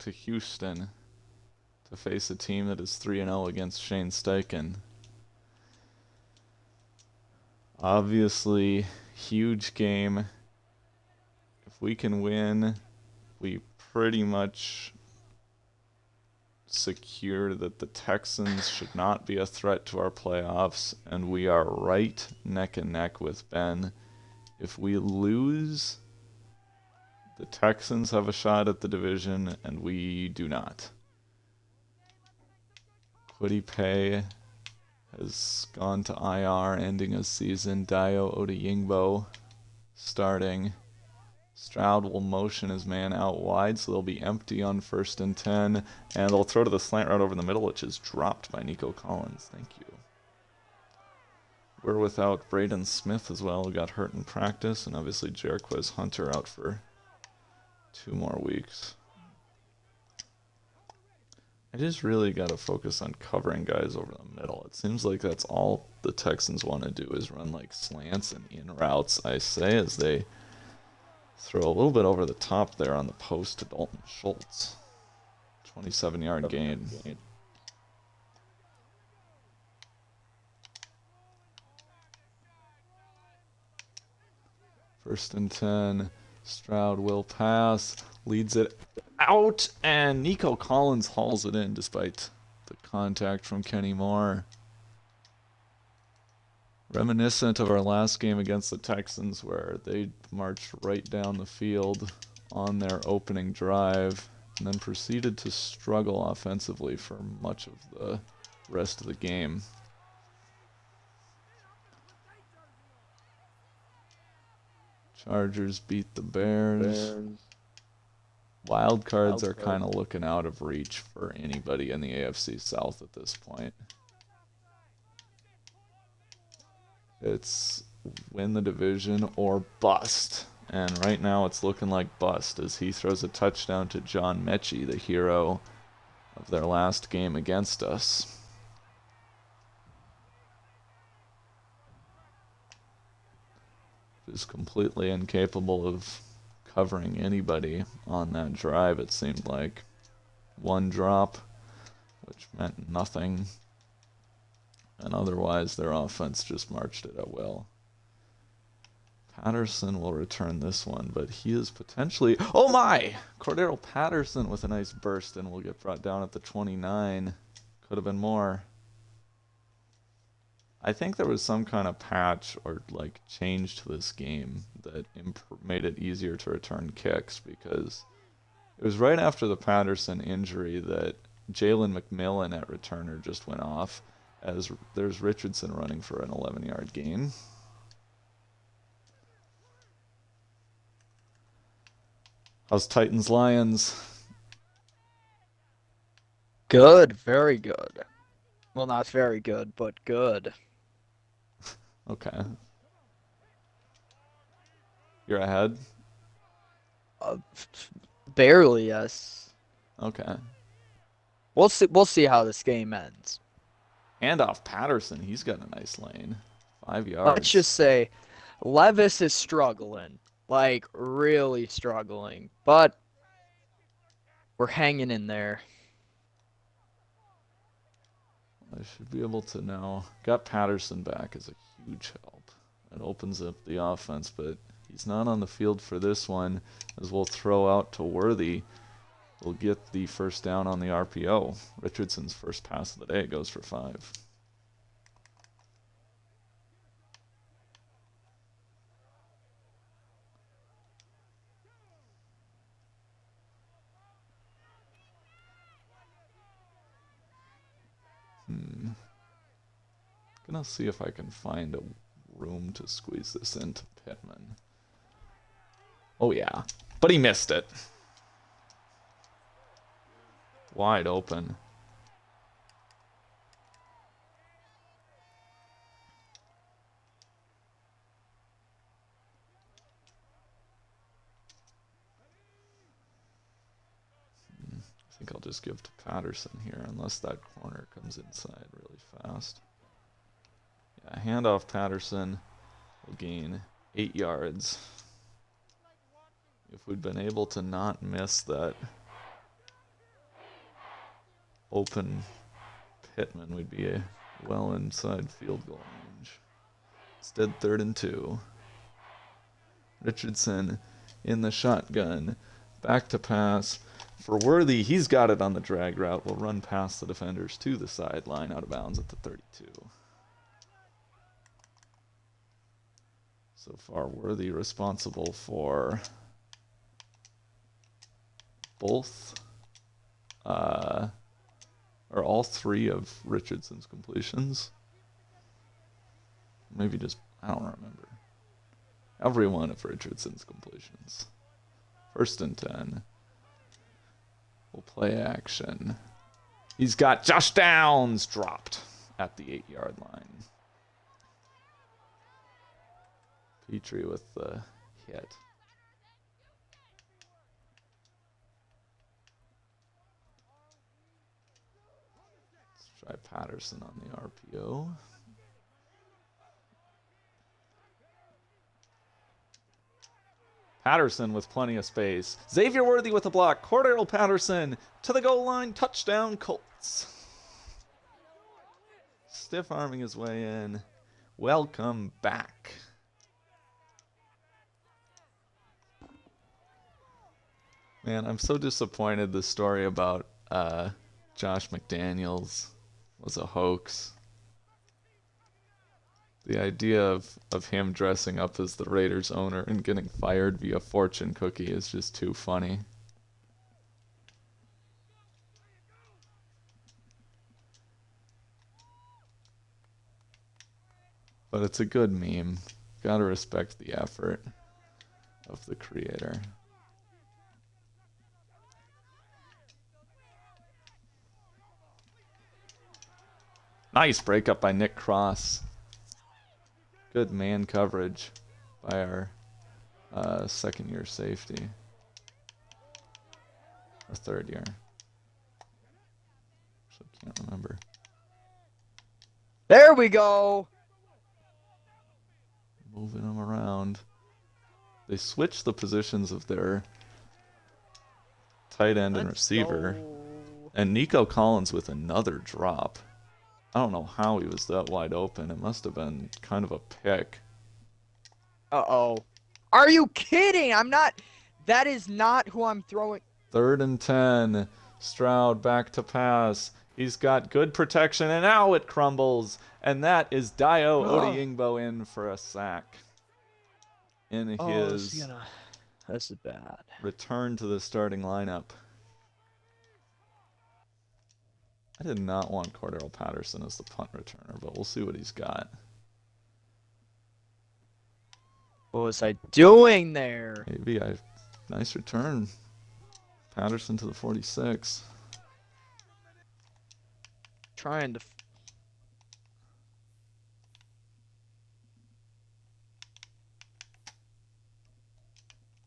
to Houston to face a team that is 3-0 against Shane Steichen. Obviously, huge game. If we can win, we pretty much secure that the Texans should not be a threat to our playoffs, and we are right neck and neck with Ben. If we lose, the Texans have a shot at the division, and we do not. Kwity Paye has gone to IR, ending his season. Dayo Odeyingbo starting. Stroud will motion his man out wide, so they'll be empty on 1st and 10. And they'll throw to the slant route over the middle, which is dropped by Nico Collins. Thank you. We're without Braden Smith as well, who got hurt in practice. And obviously Jerquez Hunter out for 2 more weeks. I just really got to focus on covering guys over the middle. It seems like that's all the Texans want to do is run like slants and in routes, I say, as they throw a little bit over the top there on the post to Dalton Schultz. 27-yard gain. First and 10. Stroud will pass. Leads it out, and Nico Collins hauls it in despite the contact from Kenny Moore. Reminiscent of our last game against the Texans, where they marched right down the field on their opening drive and then proceeded to struggle offensively for much of the rest of the game. Chargers beat the Bears. Wild cards are kind of looking out of reach for anybody in the AFC South at this point. It's win the division or bust. And right now it's looking like bust as he throws a touchdown to John Mechie, the hero of their last game against us. Just completely incapable of covering anybody on that drive, it seemed like. 1 drop, which meant nothing. And otherwise, their offense just marched it at will. Patterson will return this one, but he is potentially... Oh my! Cordero Patterson with a nice burst and will get brought down at the 29. Could have been more. I think there was some kind of patch or like change to this game that made it easier to return kicks, because it was right after the Patterson injury that Jalen McMillan at returner just went off, as there's Richardson running for an 11-yard gain. How's Titans Lions? Good, very good. Well, not very good, but good. Okay. You're ahead? Barely, yes. Okay. We'll see how this game ends. Handoff Patterson, he's got a nice lane. 5 yards. Let's just say Levis is struggling. Like, really struggling. But we're hanging in there. I should be able to now. Got Patterson back is a huge help. It opens up the offense, but he's not on the field for this one, as we'll throw out to Worthy. We'll get the first down on the RPO. Richardson's first pass of the day goes for 5. Gonna see if I can find a room to squeeze this into Pittman. Oh yeah, but he missed it. Wide open. I think I'll just give to Patterson here, unless that corner comes inside really fast. Yeah, handoff Patterson will gain 8 yards. If we'd been able to not miss that open Pittman, we'd be well inside field goal range. Instead, 3rd and 2. Richardson in the shotgun. Back to pass for Worthy. He's got it on the drag route. Will run past the defenders to the sideline, out of bounds at the 32. So far, Worthy responsible for both, or all 3 of Richardson's completions. Maybe just, I don't remember. Every one of Richardson's completions. 1st and 10. We'll play action. He's got Josh Downs dropped at the 8-yard line. Petrie with the hit. Let's try Patterson on the RPO. Patterson with plenty of space. Xavier Worthy with a block. Cordero Patterson to the goal line. Touchdown, Colts. Stiff arming his way in. Welcome back. Man, I'm so disappointed the story about Josh McDaniels was a hoax. The idea of him dressing up as the Raiders owner and getting fired via fortune cookie is just too funny. But it's a good meme. Gotta respect the effort of the creator. Nice breakup by Nick Cross. Good man coverage by our 2nd-year safety. Or 3rd year. Actually, can't remember. There we go. Moving them around. They switched the positions of their tight end and receiver. Go. And Nico Collins with another drop. I don't know how he was that wide open. It must have been kind of a pick. Uh-oh. Are you kidding? I'm not... That is not who I'm throwing... 3rd and 10. Stroud back to pass. He's got good protection, and now it crumbles. And that is Dayo Odeyingbo in for a sack. In his This is bad. return to the starting lineup. I did not want Cordero Patterson as the punt returner, but we'll see what he's got. What was I doing there? Maybe nice return. Patterson to the 46. Trying to...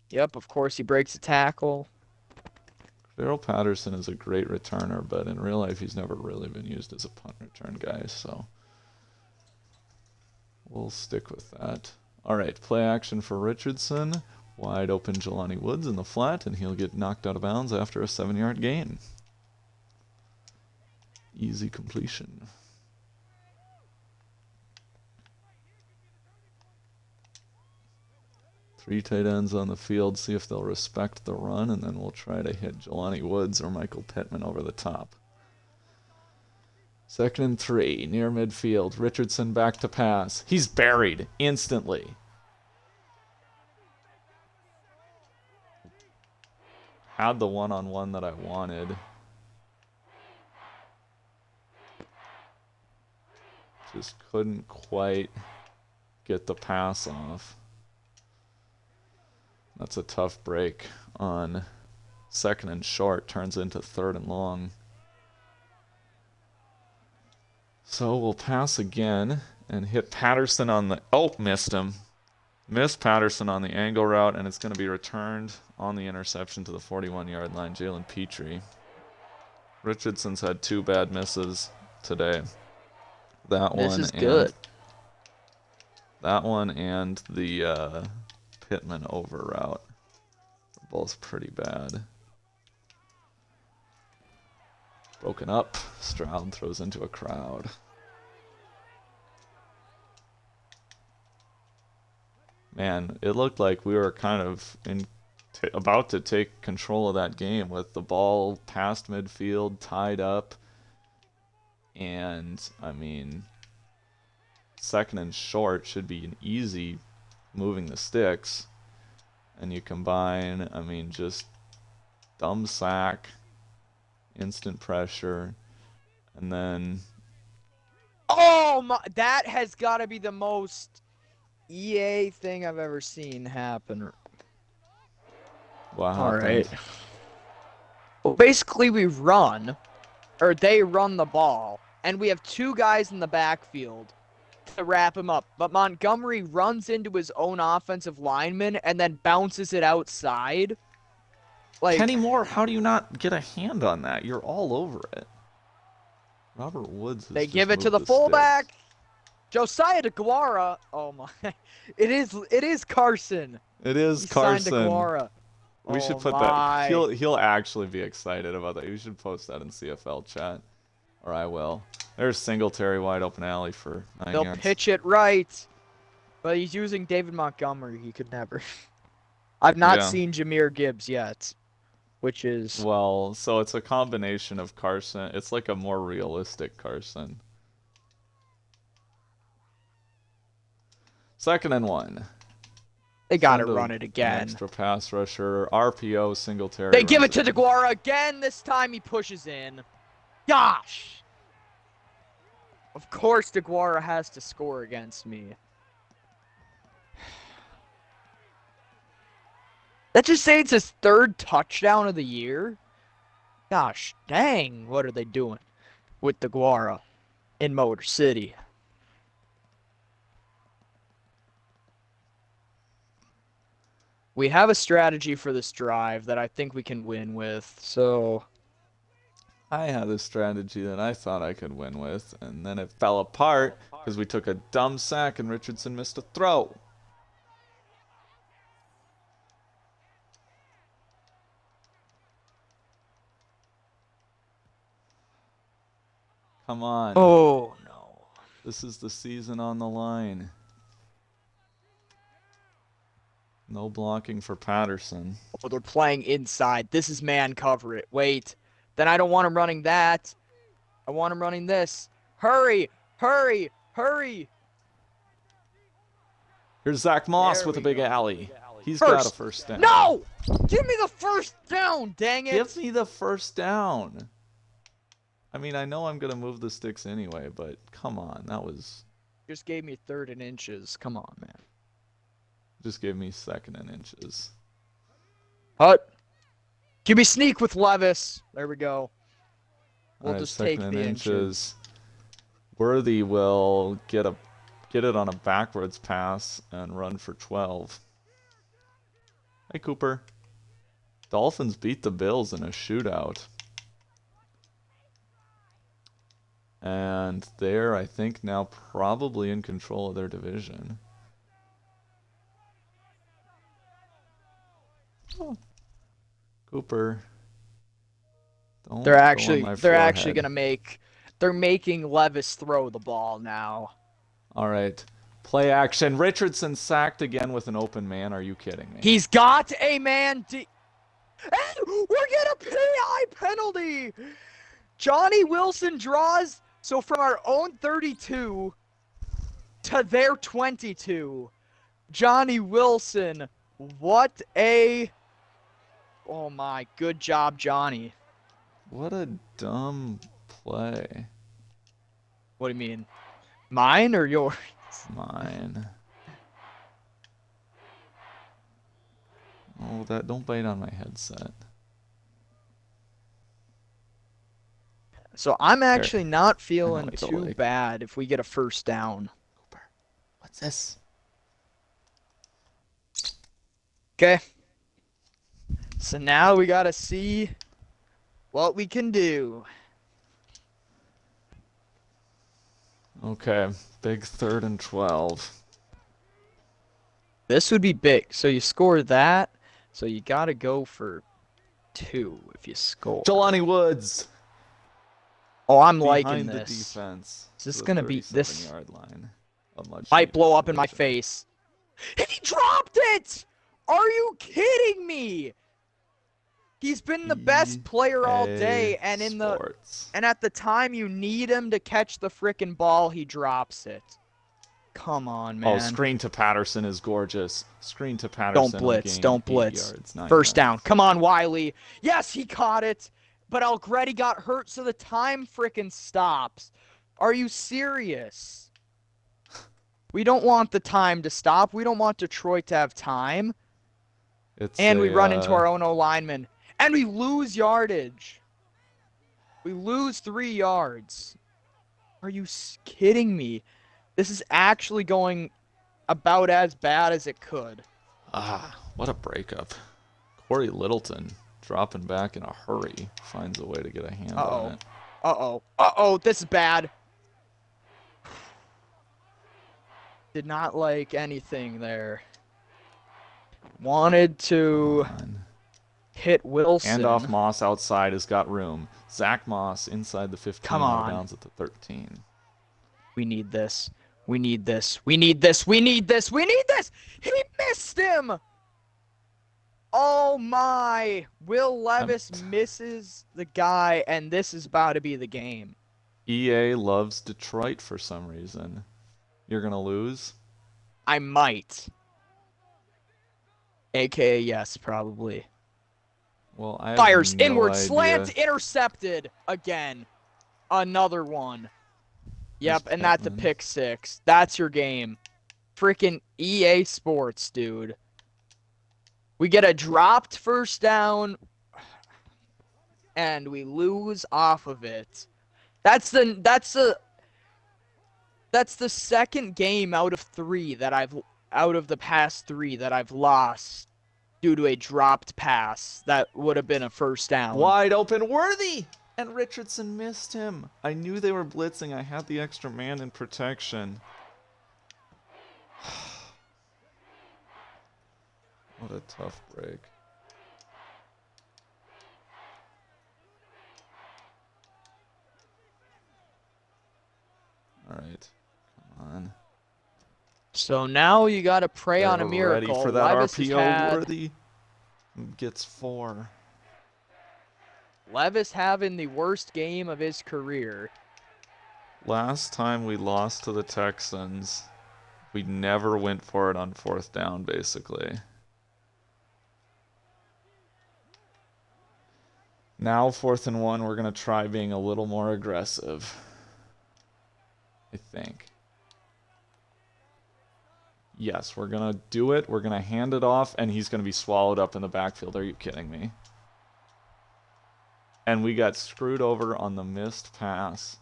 Yep, of course he breaks a tackle. Cordero Patterson is a great returner, but in real life he's never really been used as a punt return guy, so we'll stick with that. All right, play action for Richardson. Wide open Jelani Woods in the flat, and he'll get knocked out of bounds after a 7-yard gain. Easy completion. Three tight ends on the field, see if they'll respect the run, and then we'll try to hit Jelani Woods or Michael Pittman over the top. 2nd and 3, near midfield. Richardson back to pass. He's buried instantly. Had the one-on-one that I wanted. Just couldn't quite get the pass off. That's a tough break on 2nd and short. Turns into 3rd and long. So we'll pass again and hit Patterson on the... Oh, missed him. Missed Patterson on the angle route, and it's going to be returned on the interception to the 41-yard line. Jalen Petrie. Richardson's had 2 bad misses today. That This one is good. That one and the Pittman over route are both pretty bad. Broken up. Stroud throws into a crowd. Man, it looked like we were kind of about to take control of that game with the ball past midfield, tied up. And, I mean, second and short should be an easy moving the sticks. And you combine, I mean, just dumb sack, instant pressure, and then... Oh my, that has got to be the most EA thing I've ever seen happen. What happened? All right. Well, basically we run, or they run the ball, and we have two guys in the backfield to wrap him up. But Montgomery runs into his own offensive lineman and then bounces it outside. Like, Kenny Moore, how do you not get a hand on that? You're all over it. Robert Woods has they just give it to moved the fullback. sticks. Josiah DeGuara. Oh my. It is Carson. It is He Carson. signed DeGuara. We should put that. He'll actually be excited about that. You should post that in CFL chat, or I will. There's Singletary wide open alley for 9 They'll yards. pitch it right, but he's using David Montgomery. He could never. I've not seen Jahmyr Gibbs yet, which is well. So it's a combination of Carson. It's like a more realistic Carson. 2nd and 1. they gotta run it again. Extra pass rusher, RPO, Singletary. They give it to DeGuara again. This time he pushes in. Gosh. Of course DeGuara has to score against me. That just say it's his 3rd touchdown of the year? Gosh dang, what are they doing with DeGuara in Motor City? We have a strategy for this drive that I think we can win with, so... I had a strategy that I thought I could win with, and then it fell apart because we took a dumb sack and Richardson missed a throw. Come on. Oh, no. This is the season on the line. No blocking for Patterson. Oh, they're playing inside. This is man cover it. Wait. Then I don't want him running that. I want him running this. Hurry! Hurry! Hurry! Here's Zach Moss with a big alley. He's got a first down. No! Give me the first down, dang it! Give me the first down. I mean, I know I'm going to move the sticks anyway, but come on. That was... Just gave me 3rd and inches. Come on, man. Just gave me 2nd and inches. Hut. Give me sneak with Levis. There we go. We'll All right, just take 2nd and the inches. Worthy will get it on a backwards pass and run for 12. Hey, Cooper. Dolphins beat the Bills in a shootout. And they're, I think, now probably in control of their division. Oh. Cooper. Don't They're actually forehead. gonna make. They're making Levis throw the ball now. All right. Play action. Richardson sacked again with an open man. Are you kidding me? He's got a man. And we're getting a PI penalty. Johnny Wilson draws. So from our own 32 to their 22, Johnny Wilson. What a... Oh my, good job, Johnny. What a dumb play. What do you mean? Mine or yours? Mine. Oh, that don't bite on my headset. So I'm actually not feeling I know, too bad if we get a first down. Cooper, what's this? Okay. So now we gotta see what we can do. Okay, big 3rd and 12. This would be big. So you score that. So you gotta go for 2 if you score. Jelani Woods. Oh, I'm liking behind the this. defense Is to this the gonna be this? 37-yard line. A much Might needed blow up in my conversion. face. He dropped it! Are you kidding me? He's been the best player all EA day, and Sports. at the time you need him to catch the frickin' ball, he drops it. Come on, Oh, man. screen to Patterson is gorgeous. Screen to Don't Patterson, a blitz. gain, Don't 8 blitz. yards, 9 First down. yards. Come on, Wiley. Yes, he caught it. But Algretti got hurt, so the time frickin' stops. Are you serious? We don't want the time to stop. We don't want Detroit to have time. It's And we run into a our own O-lineman. And we lose yardage. We lose 3 yards. Are you kidding me? This is actually going about as bad as it could. what a breakup. Corey Littleton dropping back in a hurry finds a way to get a hand on it. Uh-oh. This is bad. Did not like anything there. Wanted to hit Wilson. Handoff Moss outside has got room. Zach Moss inside the 15 Come out of on. bounds at the 13. We need this. We need this. We need this. We need this. We need this. He missed him. Oh my. Will Levis misses the guy, and this is about to be the game. EA loves Detroit for some reason. You're going to lose? I might. AKA yes, probably. Well, I have Fires no inward, idea. slant, intercepted again. Another one. Yep, and that's a pick 6. That's your game. Freaking EA Sports, dude. We get a dropped first down, and we lose off of it. That's the second game out of the past 3 that I've lost due to a dropped pass that would have been a first down. Wide open, Worthy! And Richardson missed him. I knew they were blitzing. I had the extra man in protection. What a tough break. All right, come on. So now you got to pray on a They're miracle. ready for that Levis RPO. Worthy gets 4. Levis having the worst game of his career. Last time we lost to the Texans, we never went for it on 4th down, basically. Now 4th and 1, we're going to try being a little more aggressive. I think. Yes, we're going to do it. We're going to hand it off, and he's going to be swallowed up in the backfield. Are you kidding me? And we got screwed over on the missed pass.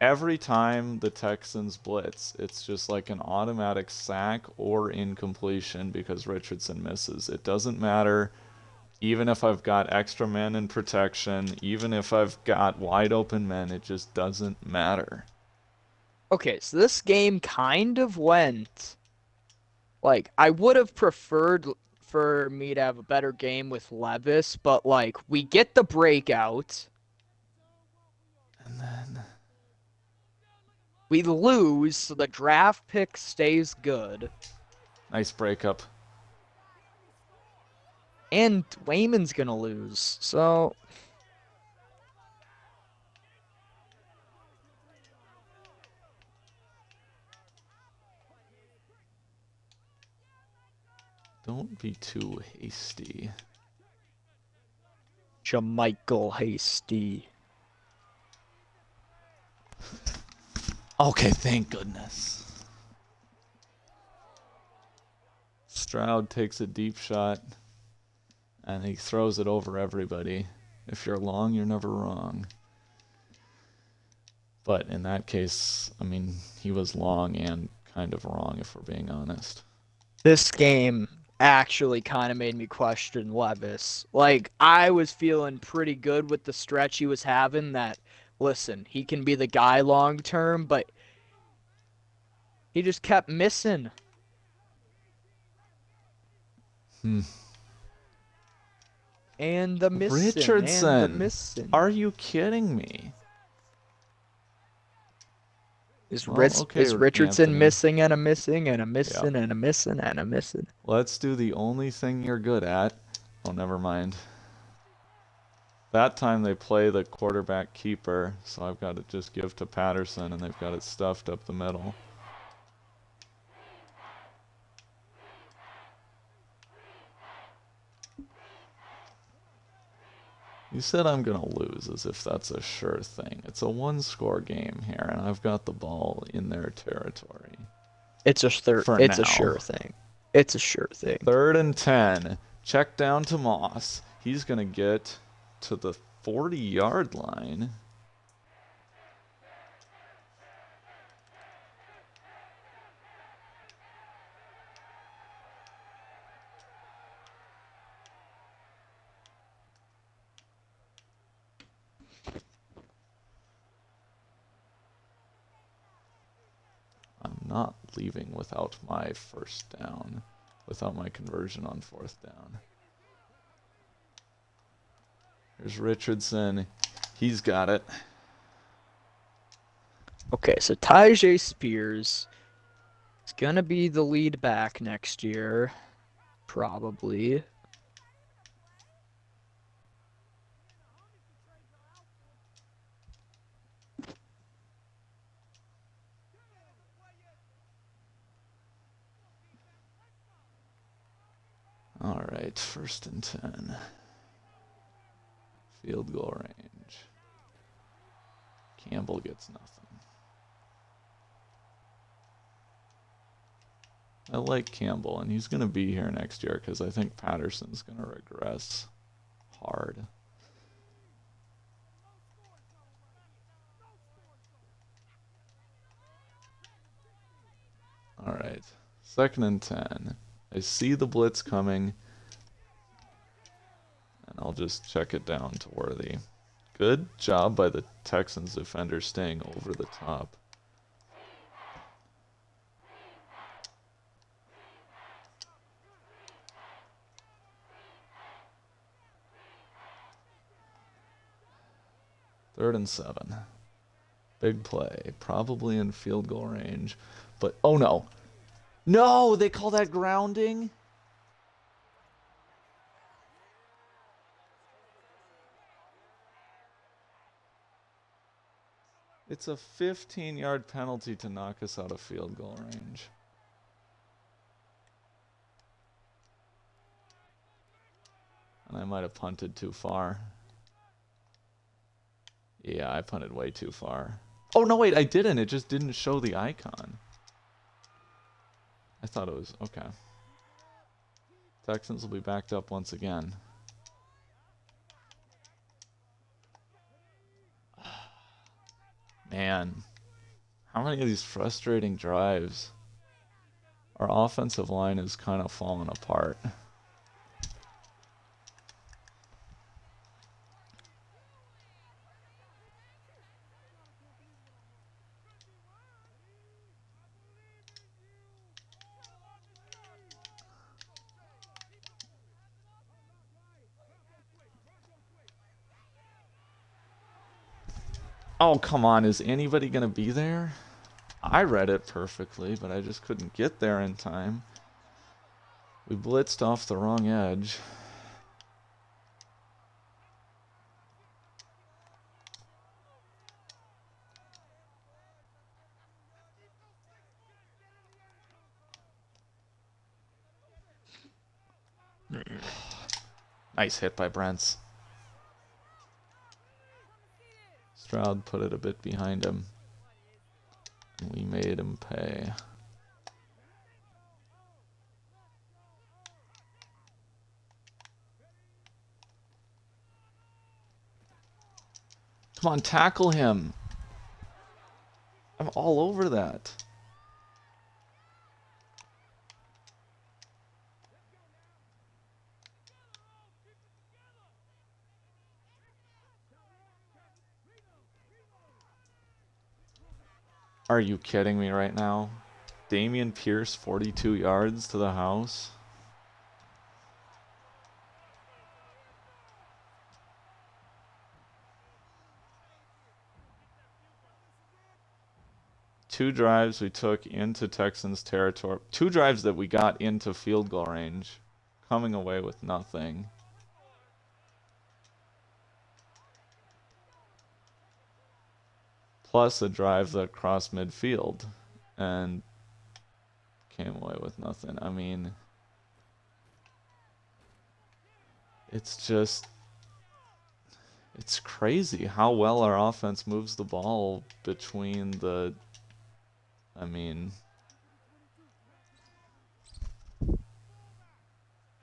Every time the Texans blitz, it's just like an automatic sack or incompletion because Richardson misses. It doesn't matter. Even if I've got extra men in protection, even if I've got wide open men, it just doesn't matter. Okay, so this game kind of went... Like, I would have preferred for me to have a better game with Levis, but, like, we get the breakout. And then... we lose, so the draft pick stays good. Nice breakup. And Wayman's gonna lose, so... Don't be too hasty. Jamichael Hasty. Okay, thank goodness. Stroud takes a deep shot, and he throws it over everybody. If you're long, you're never wrong. But in that case, I mean, he was long and kind of wrong, if we're being honest. This game actually kind of made me question Levis. Like, I was feeling pretty good with the stretch he was having that, listen, he can be the guy long term, but he just kept missing. And the missing. Richardson, and the missing. are you kidding me? Well, okay, Is Richardson Anthony. missing and a missing and a Yeah. missing and a missing and a missing? Let's do the only thing you're good at. Oh, never mind. That time they play the quarterback keeper, so I've got to just give to Patterson, and they've got it stuffed up the middle. You said I'm going to lose as if that's a sure thing. It's a one-score game here, and I've got the ball in their territory. It's a Now. sure thing. It's a sure thing. 3rd and 10. Check down to Moss. He's going to get to the 40-yard line. I'm not leaving without my first down, without my conversion on 4th down. Here's Richardson. He's got it. Okay, so Tyjae Spears is gonna be the lead back next year, probably. All right, 1st and 10. Field goal range. Campbell gets nothing. I like Campbell, and he's going to be here next year because I think Patterson's going to regress hard. All right, 2nd and 10. I see the blitz coming, and I'll just check it down to Worthy. Good job by the Texans defender staying over the top. Third and 7. Big play, probably in field goal range, but oh no. No, they call that grounding? It's a 15-yard penalty to knock us out of field goal range. And I might have punted too far. Yeah, I punted way too far. Oh, no, wait, I didn't. It just didn't show the icon. I thought it was... Okay. Texans will be backed up once again. Man. How many of these frustrating drives? Our offensive line is kind of falling apart. Oh, come on. Is anybody going to be there? I read it perfectly, but I just couldn't get there in time. We blitzed off the wrong edge. Nice hit by Brents. Stroud put it a bit behind him. And we made him pay. Come on, tackle him. I'm all over that. Are you kidding me right now? Damian Pierce, 42 yards to the house. 2 drives we took into Texans territory. 2 drives that we got into field goal range, coming away with nothing. Plus a drive that crossed midfield and came away with nothing. I mean, it's just, it's crazy how well our offense moves the ball between the, I mean,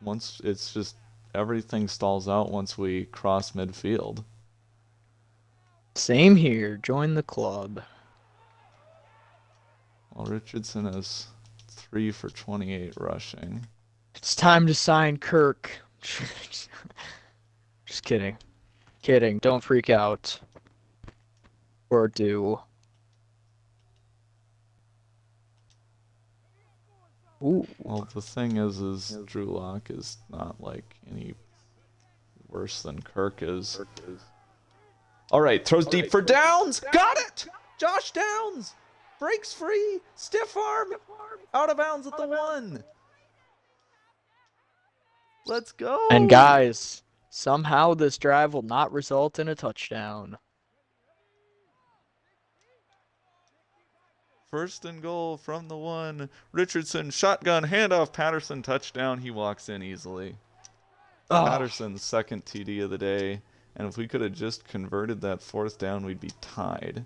once it's just everything stalls out once we cross midfield. Same here. Join the club. Well, Richardson has 3 for 28 rushing. It's time to sign Kirk. Just kidding. Kidding. Don't freak out. Or do. Ooh. Well, the thing is Drew Lock is not like any worse than Kirk is. All right, throws deep for Downs. Got it! Josh Downs breaks free. Stiff arm. Out of bounds at the 1. Let's go. And guys, somehow this drive will not result in a touchdown. First and goal from the 1. Richardson, shotgun, handoff, Patterson, touchdown. He walks in easily. Oh. Patterson's second TD of the day. And if we could have just converted that 4th down, we'd be tied.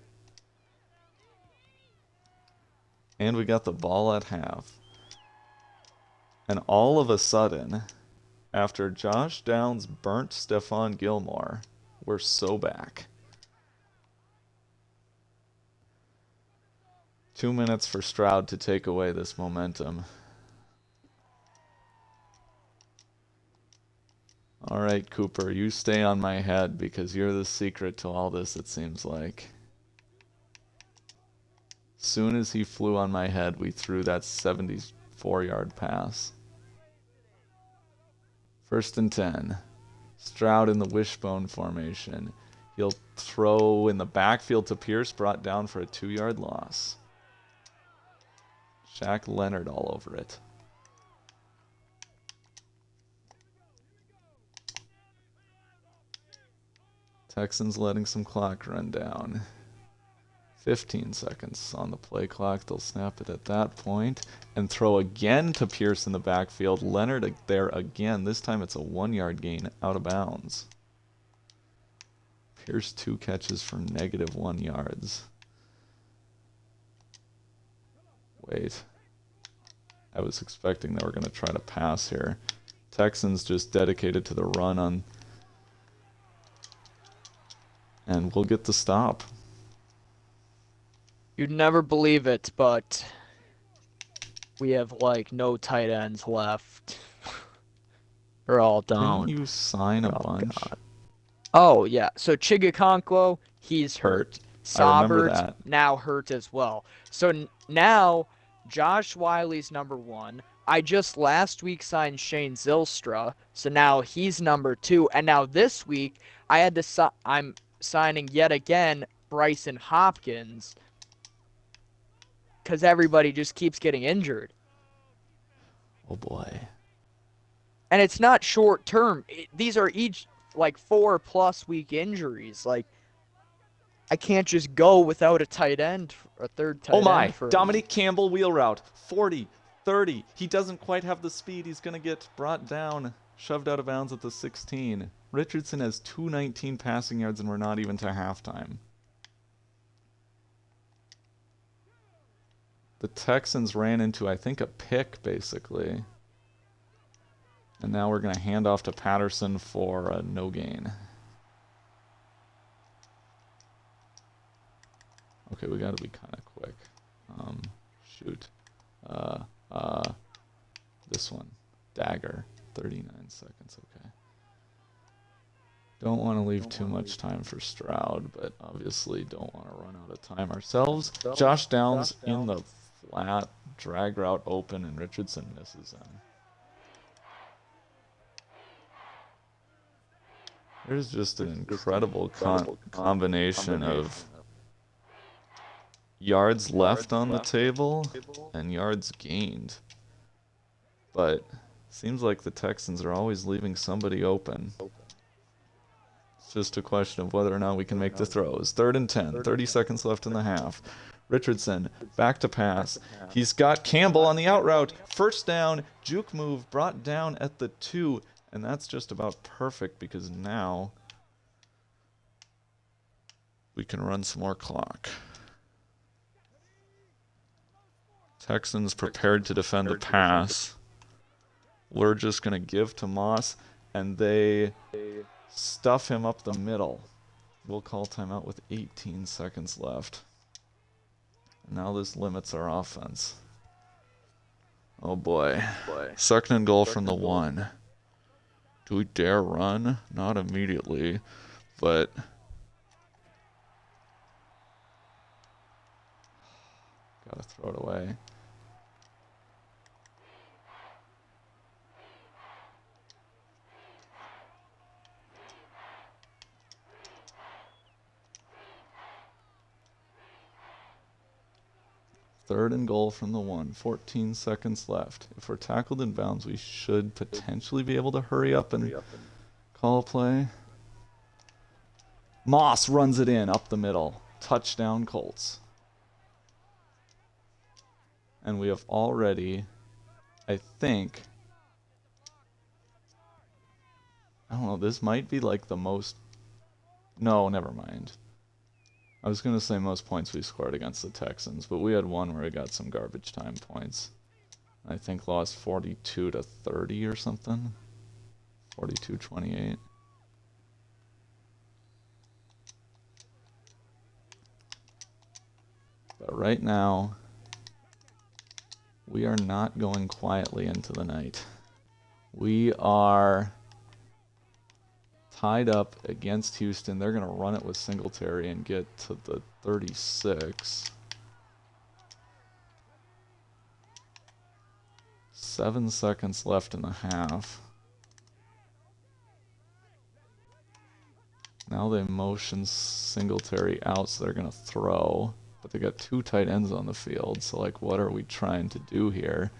And we got the ball at half. And all of a sudden, after Josh Downs burnt Stephon Gilmore, we're so back. 2 minutes for Stroud to take away this momentum. All right, Cooper, you stay on my head because you're the secret to all this, it seems like. Soon as he flew on my head, we threw that 74-yard pass. 1st and 10. Stroud in the wishbone formation. He'll throw in the backfield to Pierce, brought down for a 2-yard loss. Shaq Leonard all over it. Texans letting some clock run down. 15 seconds on the play clock. They'll snap it at that point and throw again to Pierce in the backfield. Leonard there again. This time it's a 1-yard gain out of bounds. Pierce 2 catches for -1 yards. Wait. I was expecting they were going to try to pass here. Texans just dedicated to the run on. And we'll get the stop. You'd never believe it, but we have like no tight ends left. We're all down. Didn't you sign a bunch? God. Oh yeah. So Chigakonkwo, he's hurt. I remember Saubert that. now hurt as well. So now Josh Wiley's number 1. I just last week signed Shane Zylstra, so now he's number 2. And now this week I had to I'm signing yet again Bryson Hopkins because everybody just keeps getting injured. Oh boy. And it's not short term. These are each like 4+ week injuries. Like, I can't just go without a tight end, a third tight end. Oh my, for Dominic Campbell wheel route. 40, 30. He doesn't quite have the speed. He's going to get brought down, shoved out of bounds at the 16. Richardson has 219 passing yards and we're not even to halftime. The Texans ran into, I think, a pick, basically. And now we're going to hand off to Patterson for a no gain. Okay, we got to be kind of quick. Shoot. This one. Dagger. 39 seconds, okay. Don't want to leave too much time for Stroud, but obviously don't want to run out of time ourselves. Josh Downs in the flat, drag route open, and Richardson misses him. There's just an incredible combination of yards left on the table and yards gained. But seems like the Texans are always leaving somebody open. It's just a question of whether or not we can make the throws. 3rd and 10, 30 seconds left in the half. Richardson, back to pass. He's got Campbell on the out route. First down, juke move brought down at the 2, and that's just about perfect because now we can run some more clock. Texans prepared to defend the pass. We're just going to give to Moss, and they stuff him up the middle. We'll call timeout with 18 seconds left. Now this limits our offense. Oh boy. 2nd and goal from the 1. Do we dare run? Not immediately, but gotta throw it away. Third and goal from the 1. 14 seconds left. If we're tackled in bounds, we should potentially be able to hurry up and call a play. Moss runs it in up the middle. Touchdown Colts. And we have already, I think, I don't know, this might be like the most, no, never mind. I was going to say most points we scored against the Texans, but we had one where we got some garbage time points. I think lost 42-30 or something. 42-28. But right now, we are not going quietly into the night. We are tied up against Houston. They're going to run it with Singletary and get to the 36. 7 seconds left in the half. Now they motion Singletary out, so they're going to throw. But they got 2 tight ends on the field, so like, what are we trying to do here?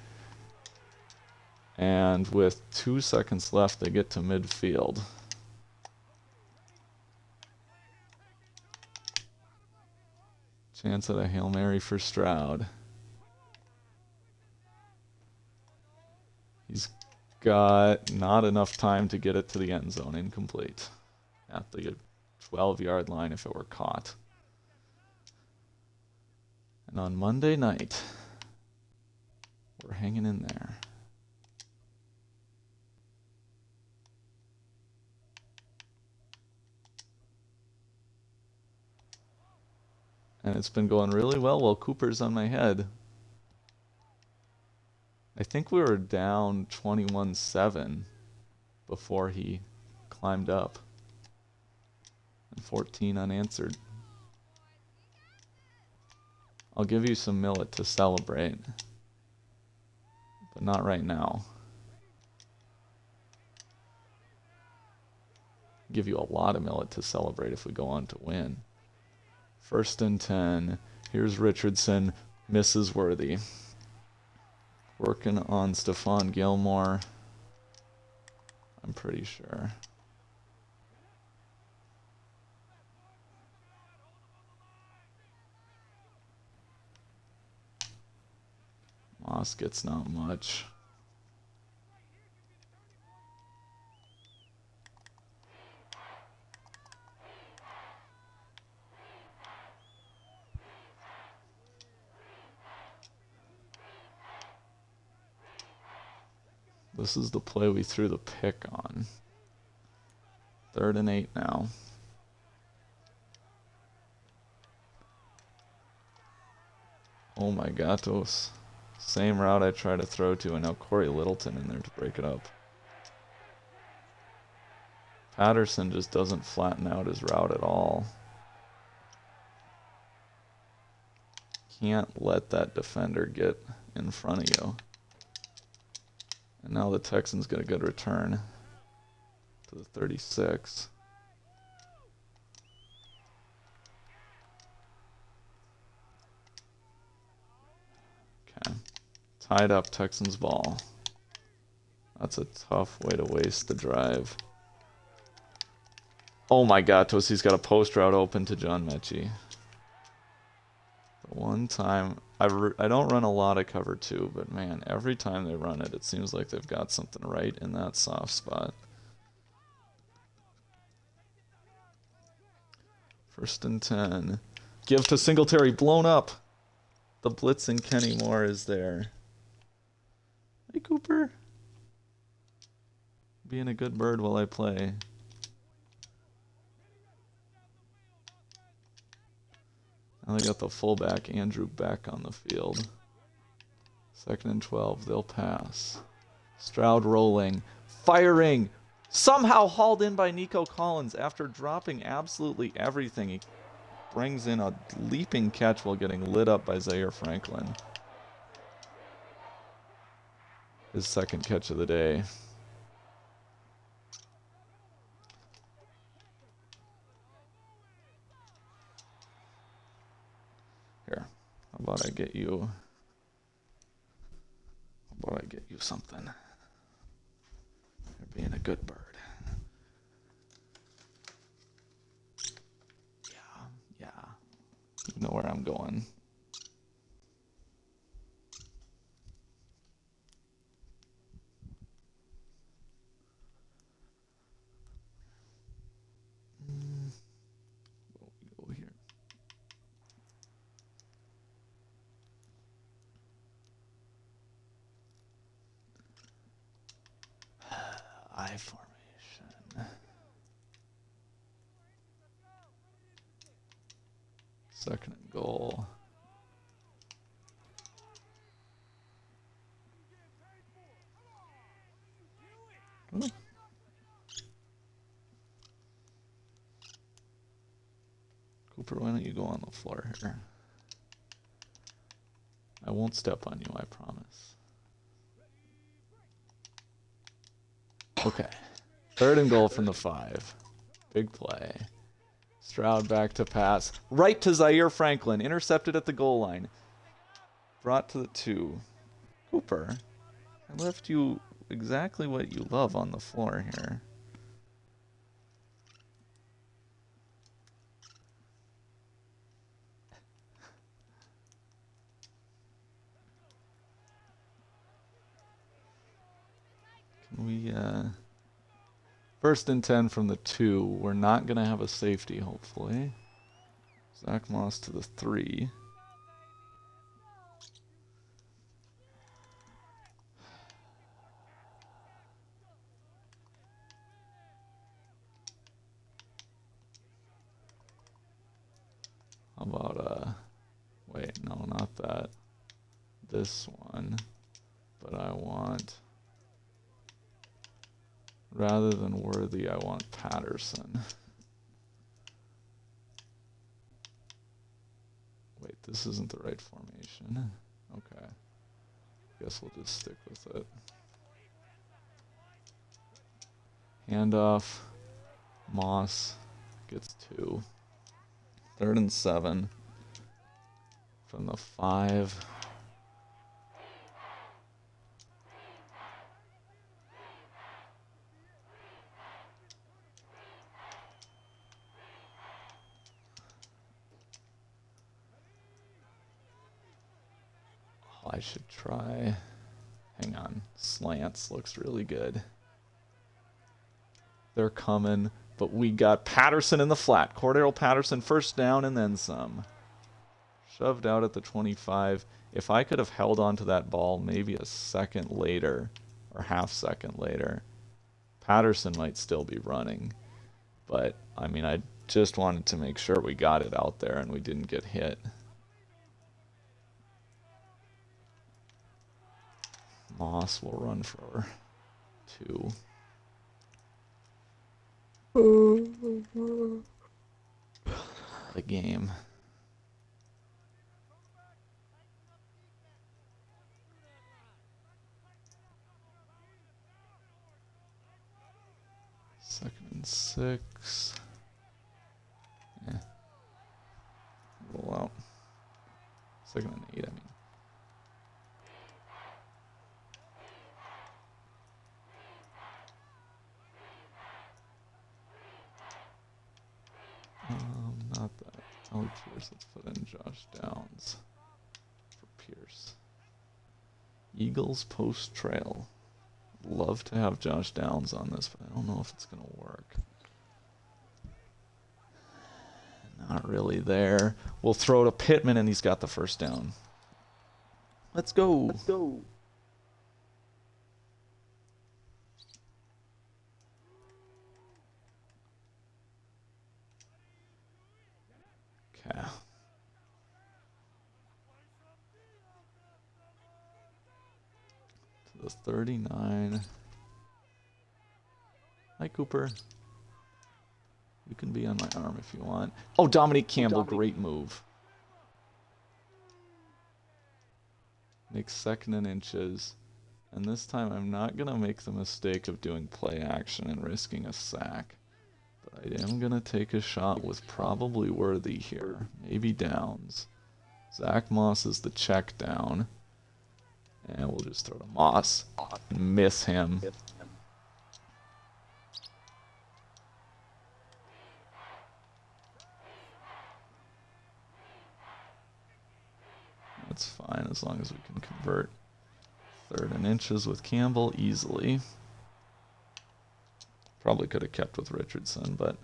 And with 2 seconds left, they get to midfield. Chance at a Hail Mary for Stroud. He's got not enough time to get it to the end zone. Incomplete. At the 12-yard line if it were caught. And on Monday night, we're hanging in there. And it's been going really well while Cooper's on my head. I think we were down 21-7 before he climbed up. And 14 unanswered. I'll give you some millet to celebrate. But not right now. Give you a lot of millet to celebrate if we go on to win. 1st and 10. Here's Richardson. Misses Worthy. Working on Stephon Gilmore. I'm pretty sure. Moss gets not much. This is the play we threw the pick on. 3rd and 8 now. Oh my gatos. Same route I tried to throw to, and now Corey Littleton in there to break it up. Patterson just doesn't flatten out his route at all. Can't let that defender get in front of you. And now the Texans get a good return to the 36. Tied up Texans ball. That's a tough way to waste the drive. Oh my god, Tosi's got a post route open to John Mechie. The one time, I don't run a lot of cover 2, but man, every time they run it, it seems like they've got something right in that soft spot. 1st and 10. Give to Singletary, blown up. The blitzing Kenny Moore is there. Hey, Cooper. Being a good bird while I play. Now they got the fullback, Andrew Beck, on the field. 2nd and 12. They'll pass. Stroud rolling. Firing. Somehow hauled in by Nico Collins after dropping absolutely everything. He brings in a leaping catch while getting lit up by Zaire Franklin. His 2nd catch of the day. Here, how about I get you something? You're being a good bird. Yeah. You know where I'm going. Go here. I formation. 2nd and goal. Ooh. Cooper, why don't you go on the floor here? I won't step on you, I promise. Okay. 3rd and goal from the 5. Big play. Stroud back to pass. Right to Zaire Franklin. Intercepted at the goal line. Brought to the 2. Cooper, I left you exactly what you love on the floor here. Can we, 1st and 10 from the 2. We're not going to have a safety, hopefully. Zach Moss to the 3. How about, wait, no, not that. This one. But I want, rather than Worthy, I want Patterson. Wait, this isn't the right formation. Okay. Guess we'll just stick with it. Handoff. Moss gets 2. 3rd and 7 from the 5. Oh, I should try. Hang on. Slants looks really good. They're coming. But we got Patterson in the flat. Cordero Patterson, 1st down and then some. Shoved out at the 25. If I could have held on to that ball maybe a second later, or half-second later, Patterson might still be running. But, I mean, I just wanted to make sure we got it out there and we didn't get hit. Moss will run for 2. The game. Second and 6. Yeah. Roll out. 2nd and 8, I mean. Alec Pierce. Let's put in Josh Downs for Pierce. Eagles post trail. Love to have Josh Downs on this, but I don't know if it's going to work. Not really there. We'll throw to Pittman, and he's got the first down. Let's go. Let's go. Okay. To the 39. Hi, Cooper. You can be on my arm if you want. Oh, Dominique Campbell, great move. Makes 2nd and inches. And this time I'm not going to make the mistake of doing play action and risking a sack. But I am going to take a shot with probably Worthy here. Maybe Downs. Zach Moss is the check down. And we'll just throw to Moss and miss him. That's fine as long as we can convert 3rd and inches with Campbell easily. Probably could have kept with Richardson, but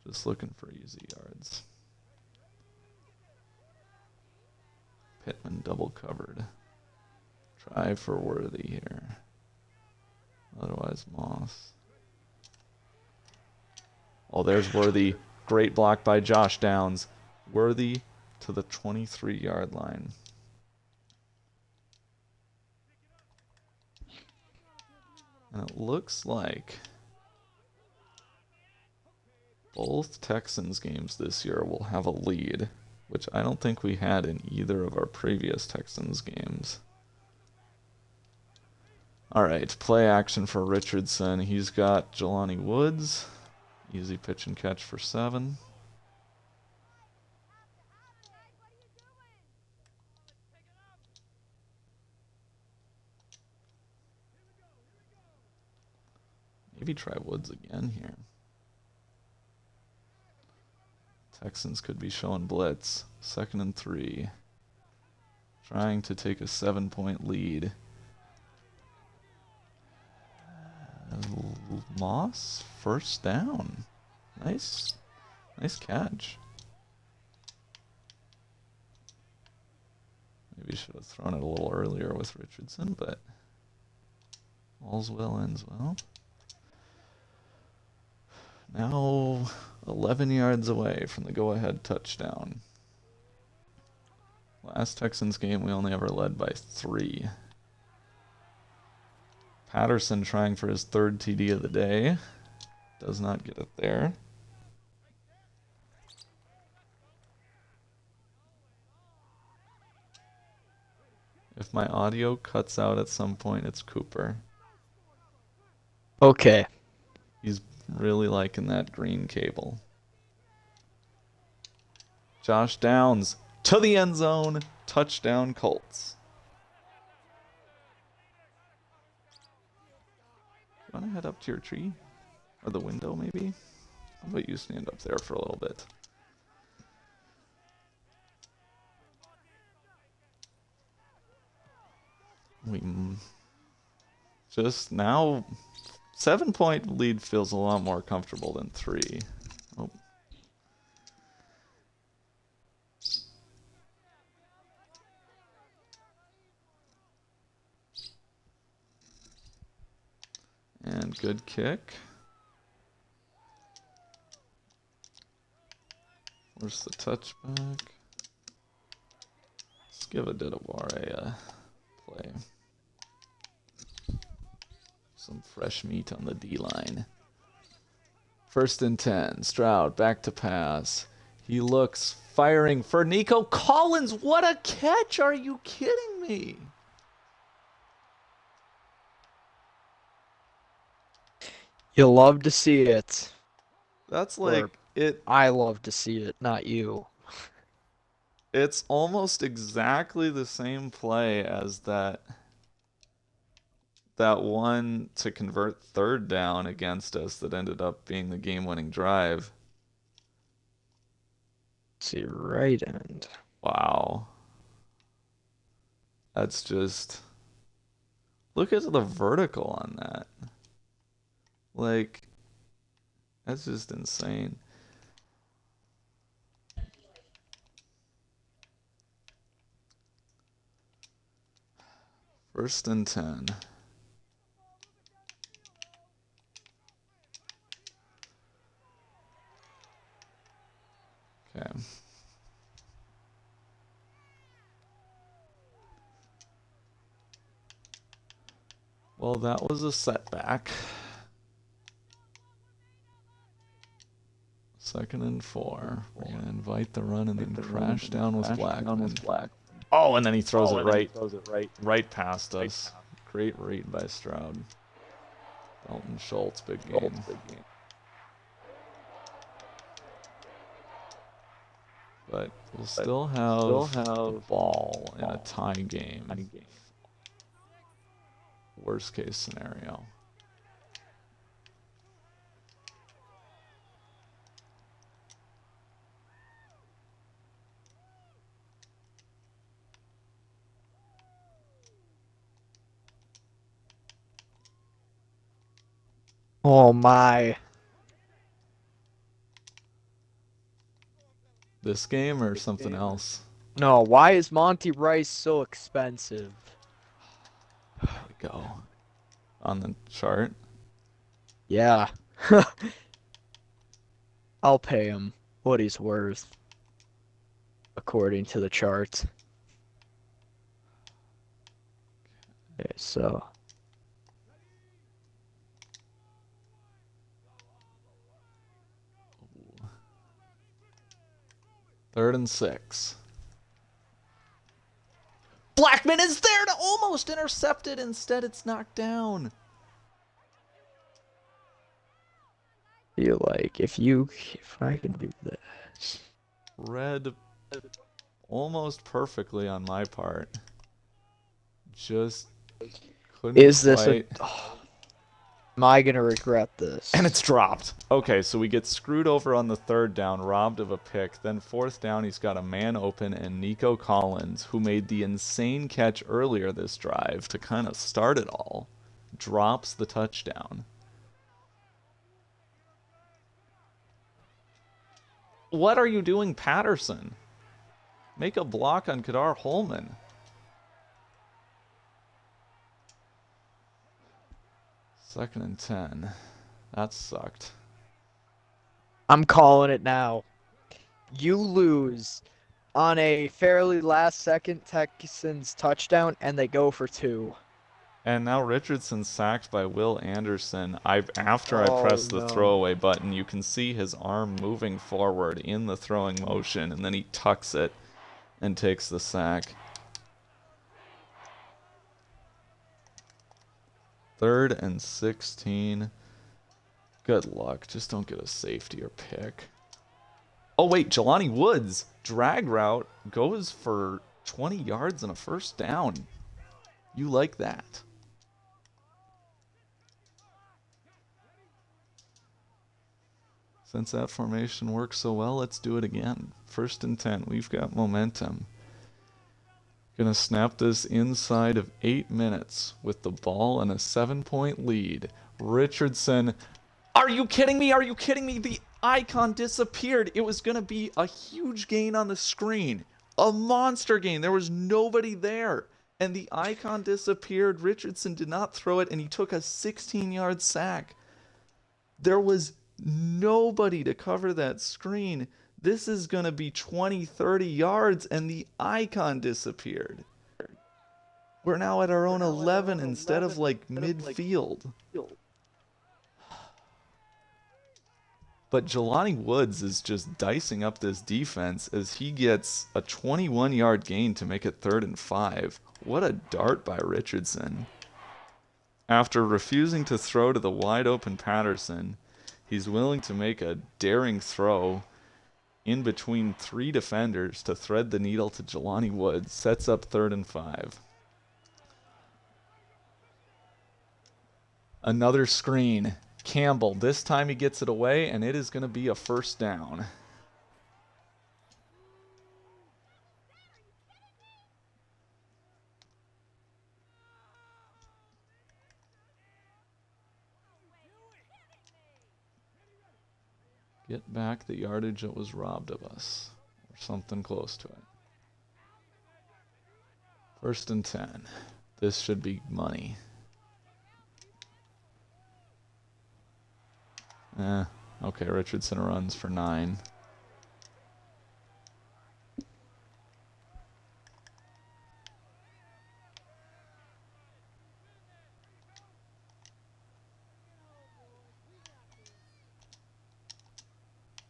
just looking for easy yards. Pittman double covered. Try for Worthy here. Otherwise, Moss. Oh, there's Worthy. Great block by Josh Downs. Worthy to the 23-yard line. And it looks like both Texans games this year will have a lead, which I don't think we had in either of our previous Texans games. All right, play action for Richardson. He's got Jelani Woods. Easy pitch and catch for 7. Maybe try Woods again here. Texans could be showing blitz. 2nd and 3. Trying to take a 7-point lead. Moss, first down. Nice catch. Maybe should have thrown it a little earlier with Richardson, but all's well ends well. Now 11 yards away from the go-ahead touchdown. Last Texans game, we only ever led by 3. Patterson trying for his 3rd TD of the day. Does not get it there. If my audio cuts out at some point, it's Cooper. Okay. He's really liking that green cable. Josh Downs to the end zone. Touchdown, Colts. You want to head up to your tree? Or the window, maybe? How about you stand up there for a little bit? We just now 7-point lead feels a lot more comfortable than 3. Oh. And good kick. Where's the touchback? Let's give a Didawar a play. Some fresh meat on the D-line. 1st and 10. Stroud back to pass. He looks firing for Nico Collins. What a catch! Are you kidding me? You love to see it. That's like it. I love to see it, not you. It's almost exactly the same play as that one to convert 3rd down against us that ended up being the game-winning drive. see, right end. Wow. That's just... Look at the vertical on that. Like, that's just insane. First and 10. Okay. Well, that was a setback. 2nd and 4. We're going to invite the run and then crash down with Blackman. Oh, and then he throws it right past us. Great read by Stroud. Dalton Schultz, big game. But we'll still have the ball in a tie game. Worst case scenario. Oh my. This game or something else? No, why is Monty Rice so expensive? There we go. On the chart. Yeah. I'll pay him what he's worth, according to the chart. Okay, so... 3rd and 6. Blackman is there to almost intercept it. Instead, it's knocked down. Feel like if I can do this. Read almost perfectly on my part. Just couldn't Is this quite. Am I gonna regret this? And it's dropped. Okay, so we get screwed over on the 3rd down, robbed of a pick. Then 4th down, he's got a man open, and Nico Collins, who made the insane catch earlier this drive to kind of start it all, drops the touchdown. What are you doing, Patterson? Make a block on Kadar Holman. Second and 10. That sucked. I'm calling it now. You lose on a fairly last-second Texans touchdown, and they go for 2. And now Richardson sacked by Will Anderson. After I press the throwaway button, you can see his arm moving forward in the throwing motion, and then he tucks it and takes the sack. 3rd and 16. Good luck. Just don't get a safety or pick. Oh, wait. Jelani Woods. Drag route goes for 20 yards and a first down. You like that. Since that formation works so well, let's do it again. 1st and 10. We've got momentum. Gonna snap this inside of 8 minutes with the ball and a 7-point lead. Richardson. Are you kidding me? Are you kidding me? The icon disappeared. It was gonna be a huge gain on the screen. A monster gain. There was nobody there. And the icon disappeared. Richardson did not throw it, and he took a 16-yard sack. There was nobody to cover that screen. This is going to be 20, 30 yards, and the icon disappeared. We're now at our own 11 instead of like midfield. But Jelani Woods is just dicing up this defense as he gets a 21-yard gain to make it 3rd and 5. What a dart by Richardson. After refusing to throw to the wide-open Patterson, he's willing to make a daring throw in between 3 defenders to thread the needle to Jelani Woods. Sets up 3rd and 5. Another screen. Campbell. This time he gets it away, and it is going to be a first down. get back the yardage that was robbed of us, or something close to it. 1st and 10. This should be money. Okay, Richardson runs for 9.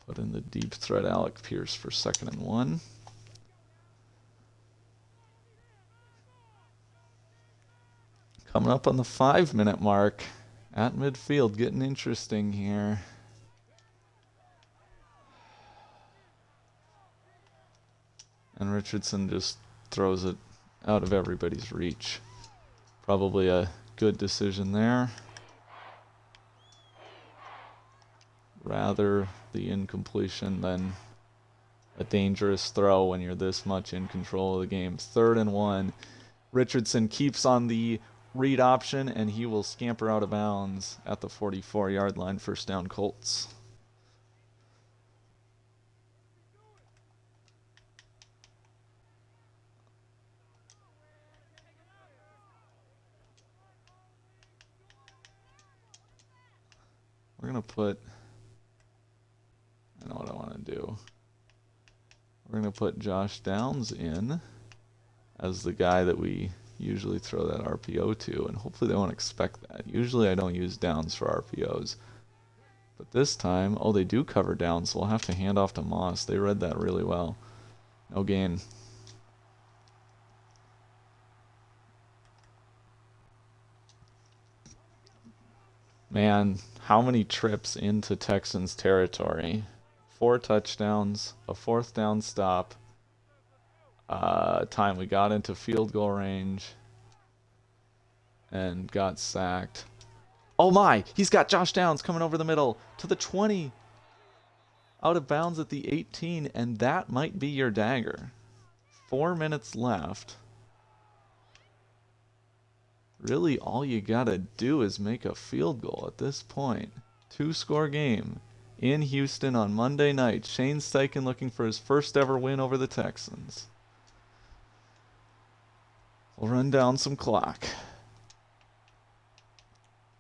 Put in the deep threat Alec Pierce for 2nd and 1. Coming up on the 5-minute mark at midfield, getting interesting here. And Richardson just throws it out of everybody's reach. Probably a good decision there. Rather the incompletion than a dangerous throw when you're this much in control of the game. 3rd and 1. Richardson keeps on the read option, and he will scamper out of bounds at the 44-yard line. 1st down, Colts. We're going to put... I know what I want to do. We're going to put Josh Downs in as the guy that we usually throw that RPO to, and hopefully they won't expect that. Usually I don't use Downs for RPOs. But this time, oh, they do cover Downs, so we'll have to hand off to Moss. They read that really well. No gain. Man, how many trips into Texans territory? 4 touchdowns, a 4th down stop. Time we got into field goal range and got sacked. Oh my, he's got Josh Downs coming over the middle to the 20. Out of bounds at the 18, and that might be your dagger. 4 minutes left. Really, all you gotta do is make a field goal at this point. 2-score game in Houston on Monday night. Shane Steichen looking for his first ever win over the Texans. We'll run down some clock.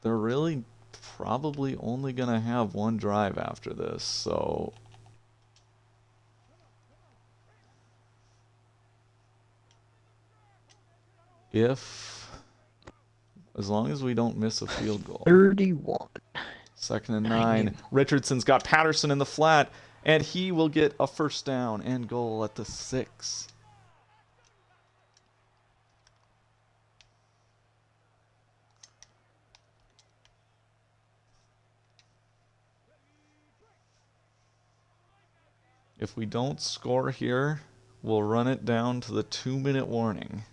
They're really probably only gonna have 1 drive after this, so... as long as we don't miss a field goal. 31. 2nd and 9. Richardson's got Patterson in the flat, and he will get a 1st down and goal at the 6. If we don't score here, we'll run it down to the 2-minute warning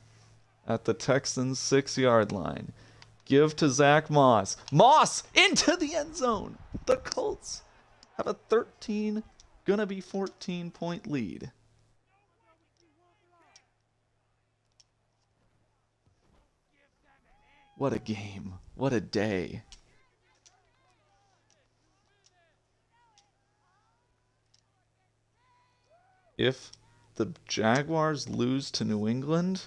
at the Texans' 6-yard line. Give to Zach Moss. Moss into the end zone. The Colts have a 13, gonna be 14-point lead. What a game. What a day. If the Jaguars lose to New England,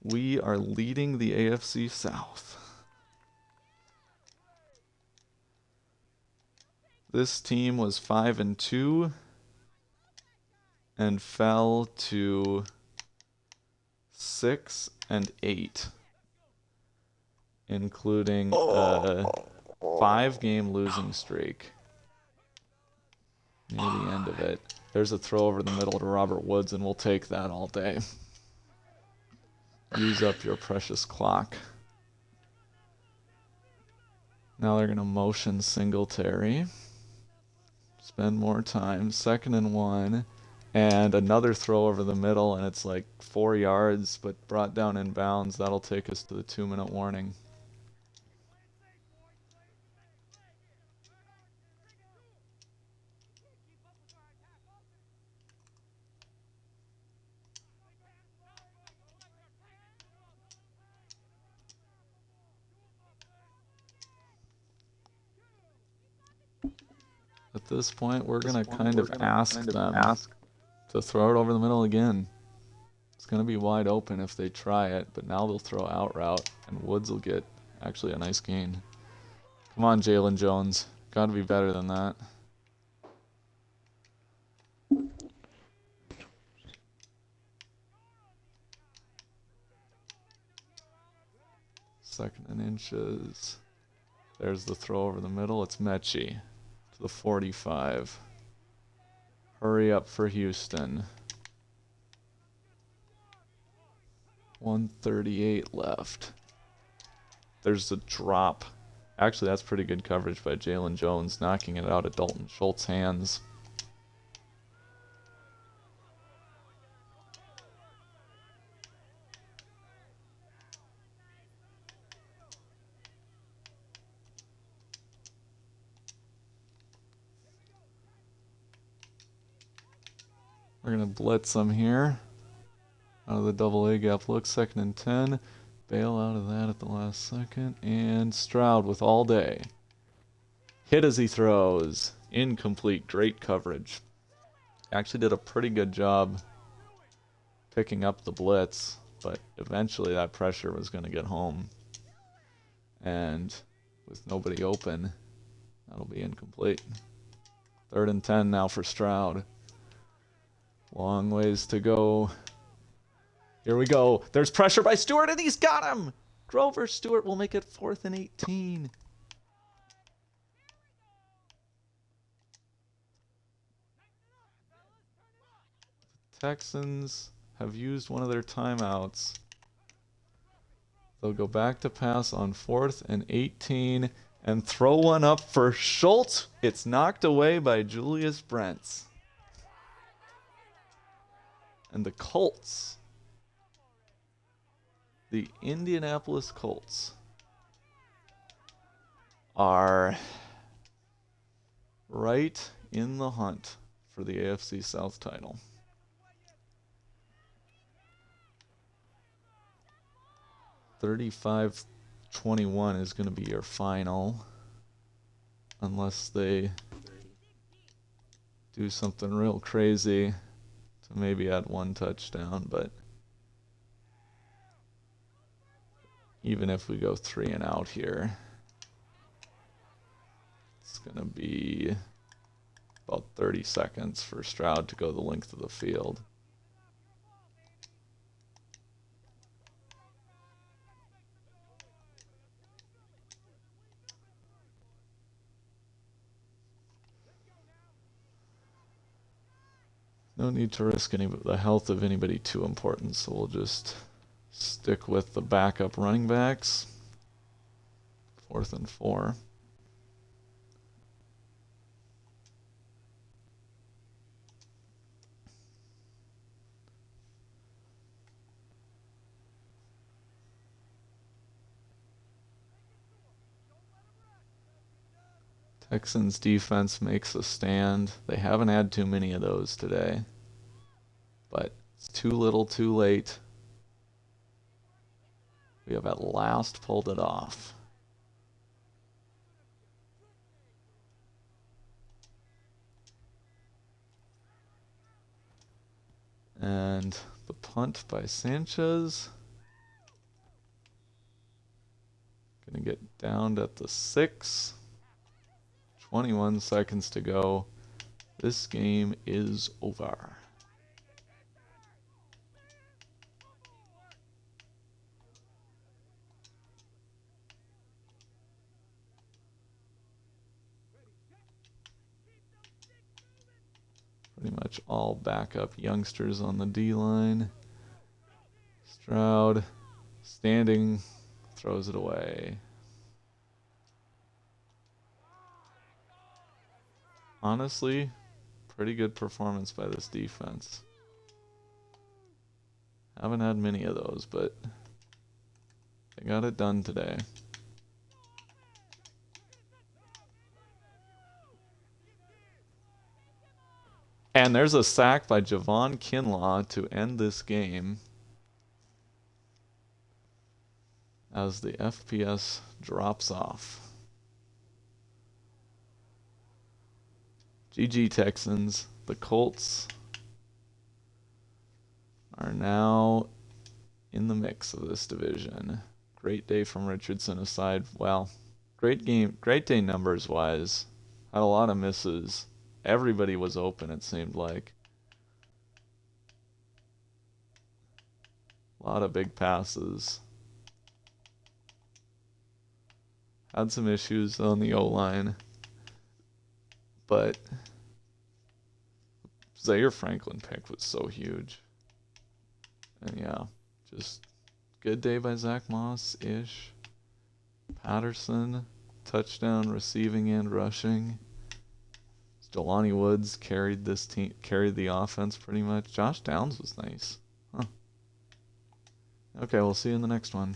we are leading the AFC South. This team was 5-2 and fell to 6-8, including a 5-game losing streak near the end of it. There's a throw over the middle to Robert Woods, and we'll take that all day. Use up your precious clock. Now they're going to motion Singletary. Spend more time. 2nd and 1. And another throw over the middle, and it's like 4 yards, but brought down in bounds. That'll take us to the 2-minute warning. At this point, we're going to kind of ask them to throw it over the middle again. It's going to be wide open if they try it, but now they'll throw out route, and Woods will get actually a nice gain. Come on, Jalen Jones. Got to be better than that. Second and inches. There's the throw over the middle. It's Mechie to the 45. Hurry up for Houston. 1:38 left. There's the drop. Actually, that's pretty good coverage by Jalen Jones, knocking it out of Dalton Schultz's hands. We're going to blitz them here. Out of the double A gap look, 2nd and 10. Bail out of that at the last second. And Stroud with all day. Hit as he throws. Incomplete. Great coverage. Actually did a pretty good job picking up the blitz, but eventually that pressure was going to get home. And with nobody open, that'll be incomplete. 3rd and 10 now for Stroud. Long ways to go. Here we go. There's pressure by Stewart, and he's got him. Grover Stewart will make it 4th and 18. The Texans have used one of their timeouts. They'll go back to pass on 4th and 18 and throw one up for Schultz. It's knocked away by Julius Brents. And the Colts, the Indianapolis Colts, are right in the hunt for the AFC South title. (35-21) is going to be your final, unless they do something real crazy to maybe add 1 touchdown. But even if we go 3 and out here, it's going to be about 30 seconds for Stroud to go the length of the field. No need to risk the health of anybody too important, so we'll just stick with the backup running backs. 4th and 4. Texans defense makes a stand. They haven't had too many of those today, but it's too little too late. We have at last pulled it off. And the punt by Sanchez. Gonna get downed at the 6. 21 seconds to go. This game is over. Pretty much all backup youngsters on the D-line. Stroud standing, throws it away. Honestly, pretty good performance by this defense. Haven't had many of those, but they got it done today. And there's a sack by Javon Kinlaw to end this game as the FPS drops off. GG Texans. The Colts are now in the mix of this division. Great day from Richardson aside. Well, great game. Great day numbers wise. Had a lot of misses. Everybody was open, it seemed like. A lot of big passes. Had some issues on the O-line. But Zaire Franklin pick was so huge. And yeah, just good day by Zach Moss-ish. Patterson, touchdown receiving and rushing. Jelani Woods carried the offense pretty much. Josh Downs was nice. Huh. Okay, we'll see you in the next one.